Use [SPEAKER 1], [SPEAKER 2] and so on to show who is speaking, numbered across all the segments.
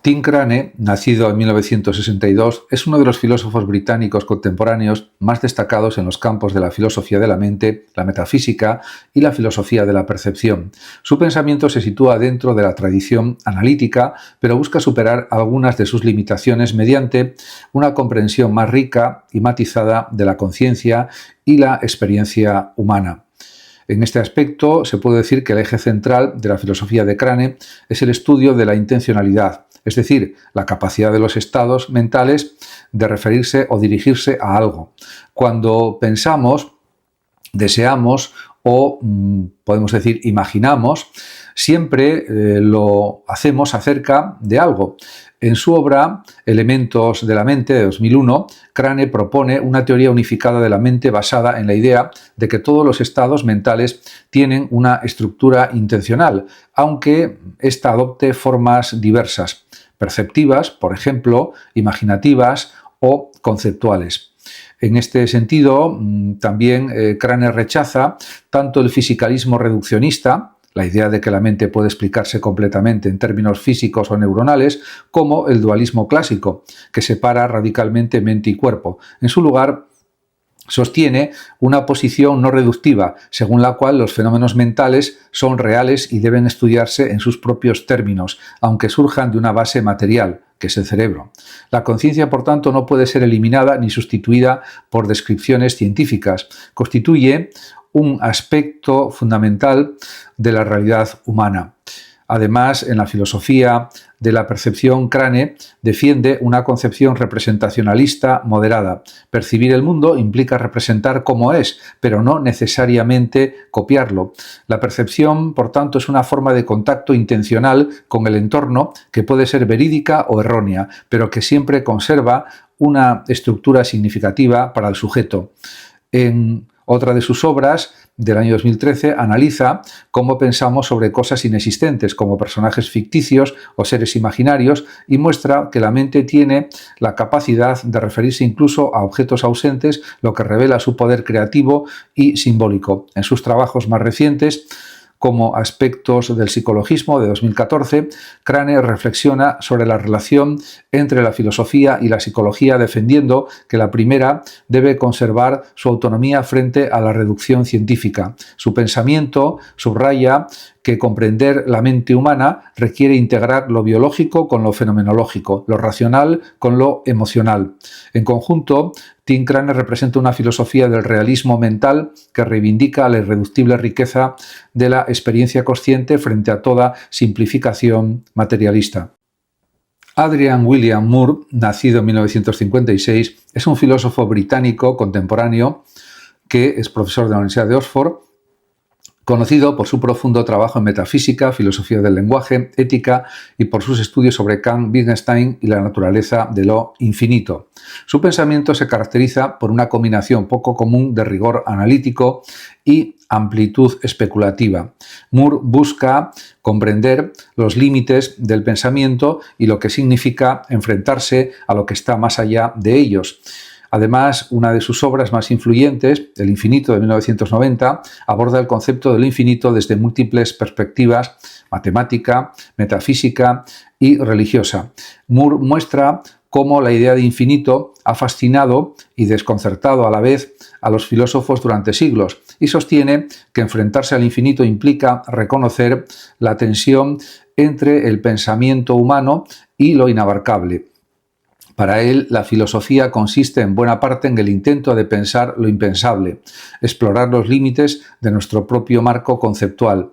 [SPEAKER 1] Tim Crane, nacido en 1962, es uno de los filósofos británicos contemporáneos más destacados en los campos de la filosofía de la mente, la metafísica y la filosofía de la percepción. Su pensamiento se sitúa dentro de la tradición analítica, pero busca superar algunas de sus limitaciones mediante una comprensión más rica y matizada de la conciencia y la experiencia humana. En este aspecto, se puede decir que el eje central de la filosofía de Crane es el estudio de la intencionalidad, es decir, la capacidad de los estados mentales de referirse o dirigirse a algo. Cuando pensamos, deseamos o, podemos decir, imaginamos, siempre lo hacemos acerca de algo. En su obra Elementos de la mente, de 2001, Crane propone una teoría unificada de la mente basada en la idea de que todos los estados mentales tienen una estructura intencional, aunque ésta adopte formas diversas, perceptivas, por ejemplo, imaginativas o conceptuales. En este sentido, también Crane rechaza tanto el fisicalismo reduccionista, la idea de que la mente puede explicarse completamente en términos físicos o neuronales, como el dualismo clásico, que separa radicalmente mente y cuerpo. En su lugar, sostiene una posición no reductiva, según la cual los fenómenos mentales son reales y deben estudiarse en sus propios términos, aunque surjan de una base material, que es el cerebro. La conciencia, por tanto, no puede ser eliminada ni sustituida por descripciones científicas. Constituye un aspecto fundamental de la realidad humana. Además, en la filosofía de la percepción, Crane defiende una concepción representacionalista moderada. Percibir el mundo implica representar cómo es, pero no necesariamente copiarlo. La percepción, por tanto, es una forma de contacto intencional con el entorno que puede ser verídica o errónea, pero que siempre conserva una estructura significativa para el sujeto. En otra de sus obras, del año 2013, analiza cómo pensamos sobre cosas inexistentes, como personajes ficticios o seres imaginarios, y muestra que la mente tiene la capacidad de referirse incluso a objetos ausentes, lo que revela su poder creativo y simbólico. En sus trabajos más recientes, como Aspectos del psicologismo, de 2014, Crane reflexiona sobre la relación entre la filosofía y la psicología, defendiendo que la primera debe conservar su autonomía frente a la reducción científica. Su pensamiento subraya que comprender la mente humana requiere integrar lo biológico con lo fenomenológico, lo racional con lo emocional. En conjunto, Tim Crane representa una filosofía del realismo mental que reivindica la irreductible riqueza de la experiencia consciente frente a toda simplificación materialista. Adrian William Moore, nacido en 1956, es un filósofo británico contemporáneo que es profesor de la Universidad de Oxford, conocido por su profundo trabajo en metafísica, filosofía del lenguaje, ética y por sus estudios sobre Kant, Wittgenstein y la naturaleza de lo infinito. Su pensamiento se caracteriza por una combinación poco común de rigor analítico y amplitud especulativa. Moore busca comprender los límites del pensamiento y lo que significa enfrentarse a lo que está más allá de ellos. Además, una de sus obras más influyentes, El infinito, de 1990, aborda el concepto del infinito desde múltiples perspectivas: matemática, metafísica y religiosa. Moore muestra cómo la idea de infinito ha fascinado y desconcertado a la vez a los filósofos durante siglos, y sostiene que enfrentarse al infinito implica reconocer la tensión entre el pensamiento humano y lo inabarcable. Para él, la filosofía consiste en buena parte en el intento de pensar lo impensable, explorar los límites de nuestro propio marco conceptual.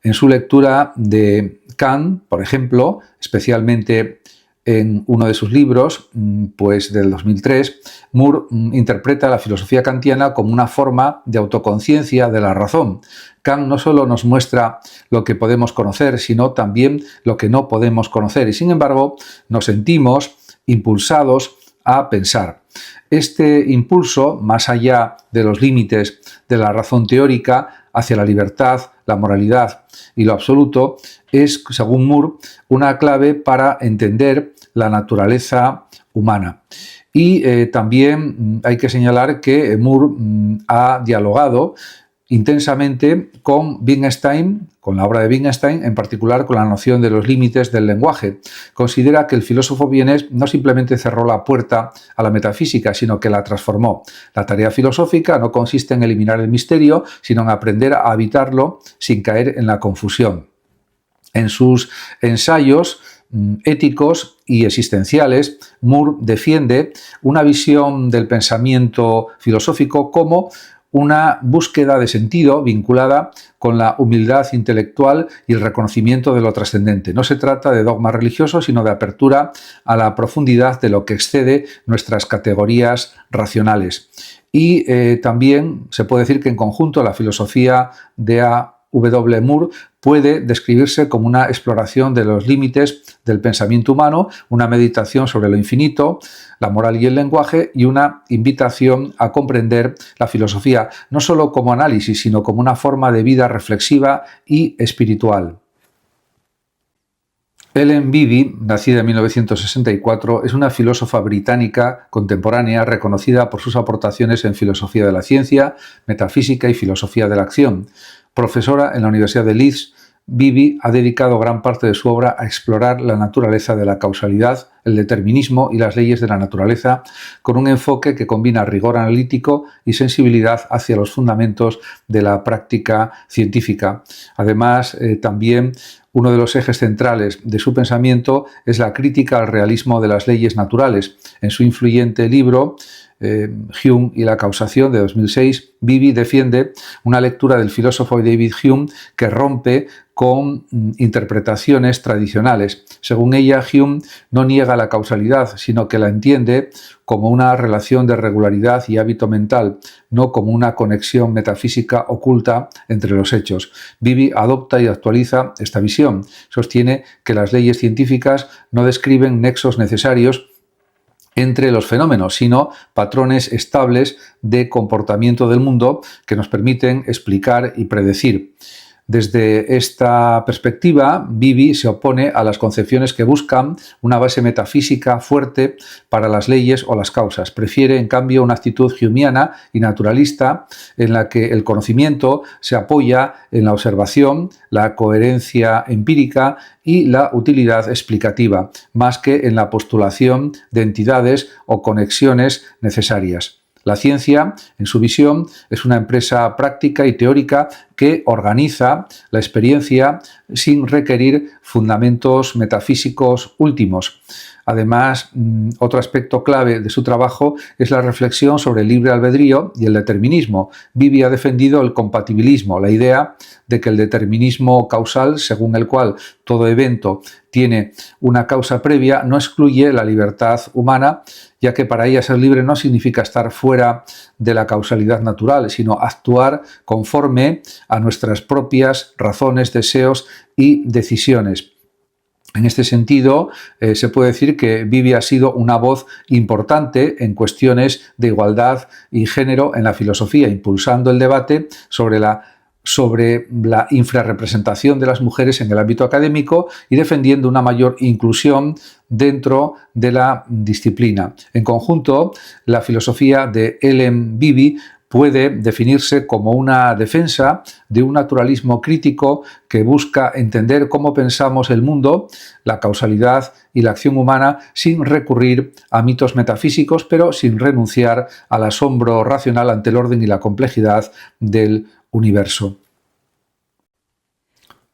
[SPEAKER 1] En su lectura de Kant, por ejemplo, especialmente en uno de sus libros, pues del 2003, Moore interpreta la filosofía kantiana como una forma de autoconciencia de la razón. Kant no solo nos muestra lo que podemos conocer, sino también lo que no podemos conocer, y sin embargo nos sentimos impulsados a pensar. Este impulso, más allá de los límites de la razón teórica, hacia la libertad, la moralidad y lo absoluto, es, según Moore, una clave para entender la naturaleza humana. Y también hay que señalar que Moore ha dialogado intensamente con Wittgenstein, con la obra de Wittgenstein, en particular con la noción de los límites del lenguaje. Considera que el filósofo vienés no simplemente cerró la puerta a la metafísica, sino que la transformó. La tarea filosófica no consiste en eliminar el misterio, sino en aprender a habitarlo sin caer en la confusión. En sus ensayos éticos y existenciales, Moore defiende una visión del pensamiento filosófico como una búsqueda de sentido vinculada con la humildad intelectual y el reconocimiento de lo trascendente. No se trata de dogma religioso, sino de apertura a la profundidad de lo que excede nuestras categorías racionales. Y también se puede decir que en conjunto la filosofía de A.W. Moore puede describirse como una exploración de los límites del pensamiento humano, una meditación sobre lo infinito, la moral y el lenguaje, y una invitación a comprender la filosofía no solo como análisis, sino como una forma de vida reflexiva y espiritual. Ellen Beattie, nacida en 1964, es una filósofa británica contemporánea reconocida por sus aportaciones en filosofía de la ciencia, metafísica y filosofía de la acción. Profesora en la Universidad de Leeds, Beattie ha dedicado gran parte de su obra a explorar la naturaleza de la causalidad, el determinismo y las leyes de la naturaleza, con un enfoque que combina rigor analítico y sensibilidad hacia los fundamentos de la práctica científica. Además, también uno de los ejes centrales de su pensamiento es la crítica al realismo de las leyes naturales. En su influyente libro Hume y la causación, de 2006, Beattie defiende una lectura del filósofo David Hume que rompe con interpretaciones tradicionales. Según ella, Hume no niega la causalidad, sino que la entiende como una relación de regularidad y hábito mental, no como una conexión metafísica oculta entre los hechos. Beattie adopta y actualiza esta visión. Sostiene que las leyes científicas no describen nexos necesarios entre los fenómenos, sino patrones estables de comportamiento del mundo que nos permiten explicar y predecir. Desde esta perspectiva, Beattie se opone a las concepciones que buscan una base metafísica fuerte para las leyes o las causas. Prefiere, en cambio, una actitud humeana y naturalista en la que el conocimiento se apoya en la observación, la coherencia empírica y la utilidad explicativa, más que en la postulación de entidades o conexiones necesarias. La ciencia, en su visión, es una empresa práctica y teórica que organiza la experiencia sin requerir fundamentos metafísicos últimos. Además, otro aspecto clave de su trabajo es la reflexión sobre el libre albedrío y el determinismo. Beattie ha defendido el compatibilismo, la idea de que el determinismo causal, según el cual todo evento tiene una causa previa, no excluye la libertad humana, ya que para ella ser libre no significa estar fuera de la causalidad natural, sino actuar conforme a nuestras propias razones, deseos y decisiones. En este sentido, se puede decir que Beattie ha sido una voz importante en cuestiones de igualdad y género en la filosofía, impulsando el debate sobre la infrarrepresentación de las mujeres en el ámbito académico y defendiendo una mayor inclusión dentro de la disciplina. En conjunto, la filosofía de Ellen Beattie puede definirse como una defensa de un naturalismo crítico que busca entender cómo pensamos el mundo, la causalidad y la acción humana sin recurrir a mitos metafísicos, pero sin renunciar al asombro racional ante el orden y la complejidad del universo.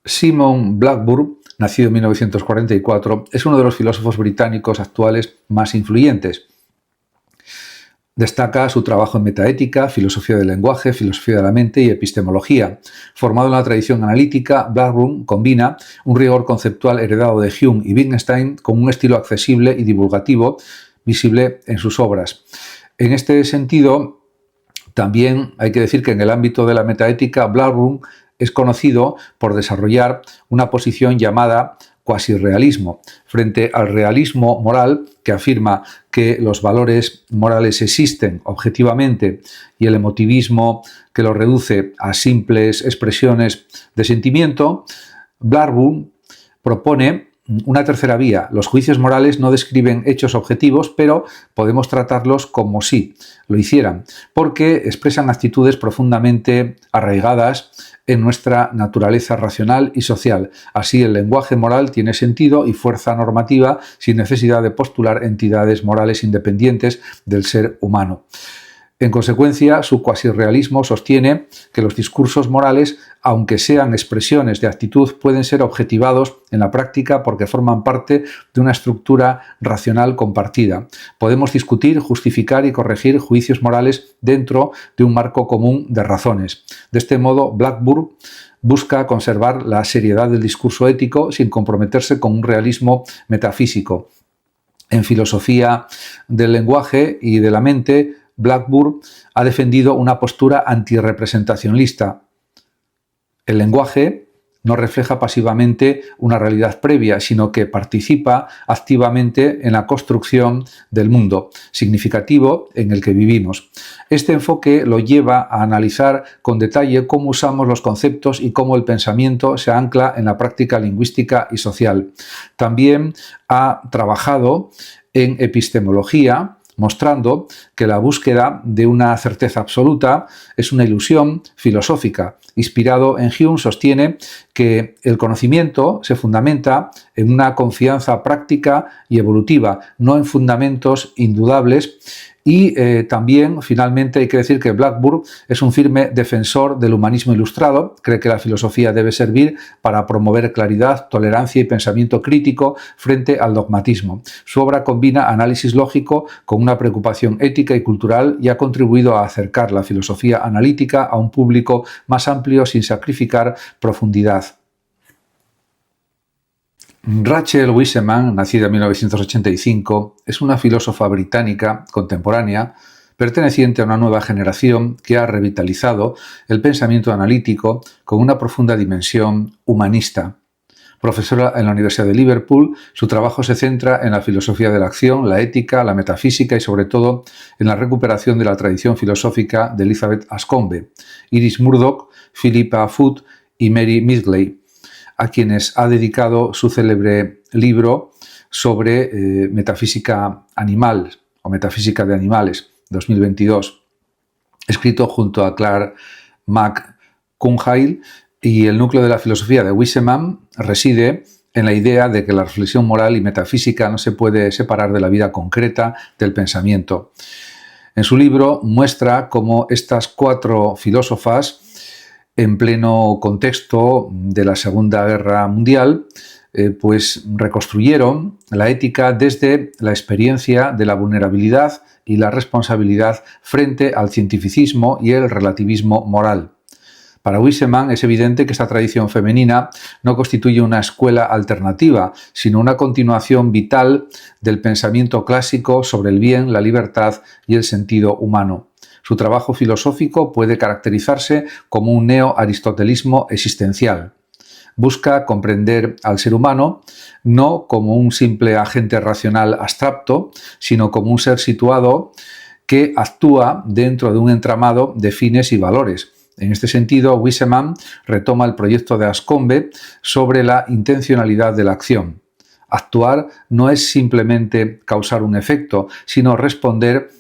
[SPEAKER 1] Simon Blackburn, nacido en 1944, es uno de los filósofos británicos actuales más influyentes. Destaca su trabajo en metaética, filosofía del lenguaje, filosofía de la mente y epistemología. Formado en la tradición analítica, Blackburn combina un rigor conceptual heredado de Hume y Wittgenstein con un estilo accesible y divulgativo visible en sus obras. En este sentido, también hay que decir que en el ámbito de la metaética, Blackburn es conocido por desarrollar una posición llamada cuasirrealismo, frente al realismo moral, que afirma que los valores morales existen objetivamente, y el emotivismo, que los reduce a simples expresiones de sentimiento. Blackburn propone Una tercera vía, los juicios morales no describen hechos objetivos, pero podemos tratarlos como si lo hicieran, porque expresan actitudes profundamente arraigadas en nuestra naturaleza racional y social. Así, el lenguaje moral tiene sentido y fuerza normativa sin necesidad de postular entidades morales independientes del ser humano. En consecuencia, su cuasirrealismo sostiene que los discursos morales, aunque sean expresiones de actitud, pueden ser objetivados en la práctica porque forman parte de una estructura racional compartida. Podemos discutir, justificar y corregir juicios morales dentro de un marco común de razones. De este modo, Blackburn busca conservar la seriedad del discurso ético sin comprometerse con un realismo metafísico. En filosofía del lenguaje y de la mente, Blackburn ha defendido una postura antirrepresentacionalista. El lenguaje no refleja pasivamente una realidad previa, sino que participa activamente en la construcción del mundo significativo en el que vivimos. Este enfoque lo lleva a analizar con detalle cómo usamos los conceptos y cómo el pensamiento se ancla en la práctica lingüística y social. También ha trabajado en epistemología, mostrando que la búsqueda de una certeza absoluta es una ilusión filosófica. Inspirado en Hume, sostiene que el conocimiento se fundamenta en una confianza práctica y evolutiva, no en fundamentos indudables. Y también, finalmente, hay que decir que Blackburn es un firme defensor del humanismo ilustrado, cree que la filosofía debe servir para promover claridad, tolerancia y pensamiento crítico frente al dogmatismo. Su obra combina análisis lógico con una preocupación ética y cultural y ha contribuido a acercar la filosofía analítica a un público más amplio sin sacrificar profundidad. Rachel Wiseman, nacida en 1985, es una filósofa británica contemporánea perteneciente a una nueva generación que ha revitalizado el pensamiento analítico con una profunda dimensión humanista. Profesora en la Universidad de Liverpool, su trabajo se centra en la filosofía de la acción, la ética, la metafísica y sobre todo en la recuperación de la tradición filosófica de Elizabeth Aschombe, Iris Murdoch, Philippa Foot y Mary Midgley, a quienes ha dedicado su célebre libro sobre metafísica animal o metafísica de animales, 2022, escrito junto a Clark McConaughey. Y el núcleo de la filosofía de Wiseman reside en la idea de que la reflexión moral y metafísica no se puede separar de la vida concreta del pensamiento. En su libro muestra cómo estas cuatro filósofas, en pleno contexto de la Segunda Guerra Mundial, pues reconstruyeron la ética desde la experiencia de la vulnerabilidad y la responsabilidad frente al cientificismo y el relativismo moral. Para Wiseman es evidente que esta tradición femenina no constituye una escuela alternativa, sino una continuación vital del pensamiento clásico sobre el bien, la libertad y el sentido humano. Su trabajo filosófico puede caracterizarse como un neo-aristotelismo existencial. Busca comprender al ser humano no como un simple agente racional abstracto, sino como un ser situado que actúa dentro de un entramado de fines y valores. En este sentido, Wiseman retoma el proyecto de Aschombe sobre la intencionalidad de la acción. Actuar no es simplemente causar un efecto, sino responder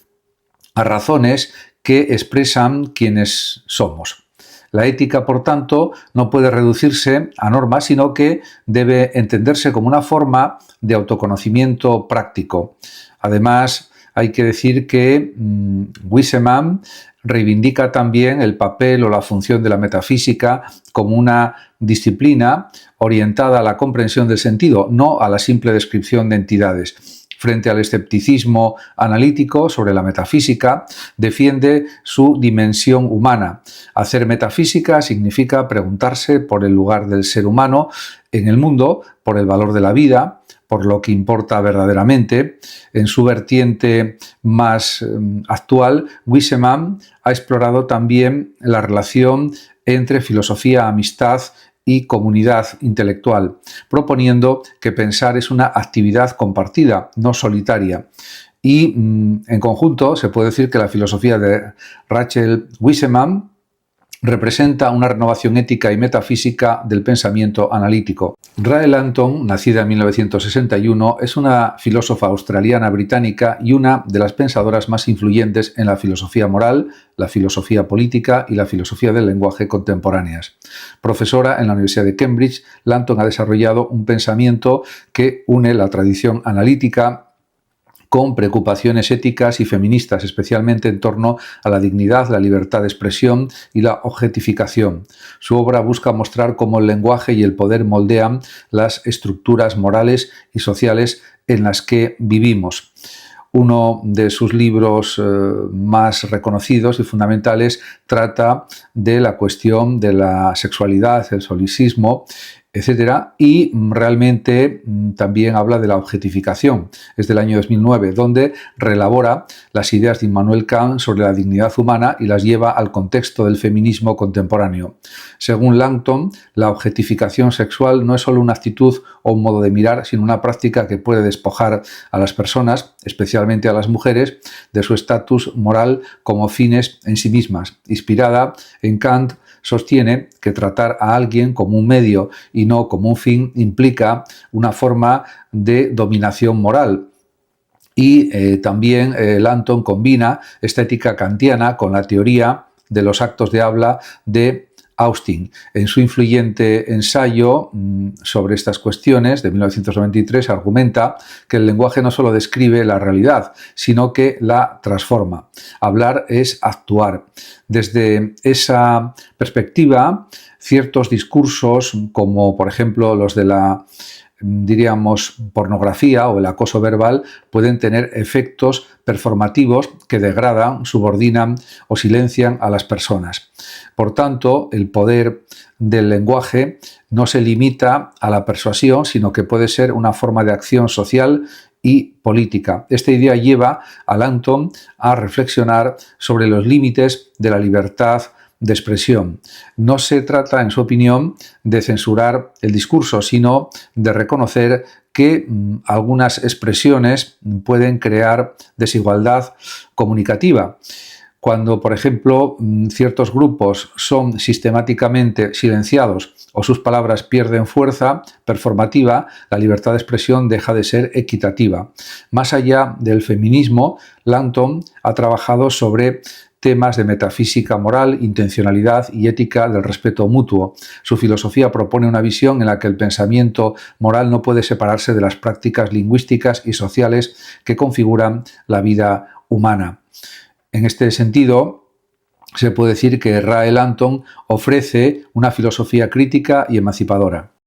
[SPEAKER 1] a razones que expresan quiénes somos. La ética, por tanto, no puede reducirse a normas, sino que debe entenderse como una forma de autoconocimiento práctico. Además, hay que decir que Wiseman reivindica también el papel o la función de la metafísica como una disciplina orientada a la comprensión del sentido, no a la simple descripción de entidades. Frente al escepticismo analítico sobre la metafísica, defiende su dimensión humana. Hacer metafísica significa preguntarse por el lugar del ser humano en el mundo, por el valor de la vida, por lo que importa verdaderamente. En su vertiente más actual, Wiseman ha explorado también la relación entre filosofía, amistad y comunidad intelectual, proponiendo que pensar es una actividad compartida, no solitaria. Y en conjunto se puede decir que la filosofía de Rachel Wiseman representa una renovación ética y metafísica del pensamiento analítico. Rae Lanton, nacida en 1961, es una filósofa australiana británica y una de las pensadoras más influyentes en la filosofía moral, la filosofía política y la filosofía del lenguaje contemporáneas. Profesora en la Universidad de Cambridge, Lanton ha desarrollado un pensamiento que une la tradición analítica con preocupaciones éticas y feministas, especialmente en torno a la dignidad, la libertad de expresión y la objetificación. Su obra busca mostrar cómo el lenguaje y el poder moldean las estructuras morales y sociales en las que vivimos. Uno de sus libros más reconocidos y fundamentales trata de la cuestión de la sexualidad, el solipsismo, etcétera, y realmente también habla de la objetificación. Es del año 2009, donde reelabora las ideas de Immanuel Kant sobre la dignidad humana y las lleva al contexto del feminismo contemporáneo. Según Lanton, la objetificación sexual no es solo una actitud o un modo de mirar, sino una práctica que puede despojar a las personas, especialmente a las mujeres, de su estatus moral como fines en sí mismas. Inspirada en Kant, sostiene que tratar a alguien como un medio y no como un fin implica una forma de dominación moral. Y también Lanton combina esta ética kantiana con la teoría de los actos de habla de Austin. En su influyente ensayo sobre estas cuestiones de 1993 argumenta que el lenguaje no solo describe la realidad, sino que la transforma. Hablar es actuar. Desde esa perspectiva, ciertos discursos, como por ejemplo los de la pornografía o el acoso verbal, pueden tener efectos performativos que degradan, subordinan o silencian a las personas. Por tanto, el poder del lenguaje no se limita a la persuasión, sino que puede ser una forma de acción social y política. Esta idea lleva a Lanton a reflexionar sobre los límites de la libertad de expresión. No se trata, en su opinión, de censurar el discurso, sino de reconocer que algunas expresiones pueden crear desigualdad comunicativa. Cuando, por ejemplo, ciertos grupos son sistemáticamente silenciados o sus palabras pierden fuerza performativa, la libertad de expresión deja de ser equitativa. Más allá del feminismo, Lanton ha trabajado sobre temas de metafísica moral, intencionalidad y ética del respeto mutuo. Su filosofía propone una visión en la que el pensamiento moral no puede separarse de las prácticas lingüísticas y sociales que configuran la vida humana. En este sentido, se puede decir que Rae Lanton ofrece una filosofía crítica y emancipadora.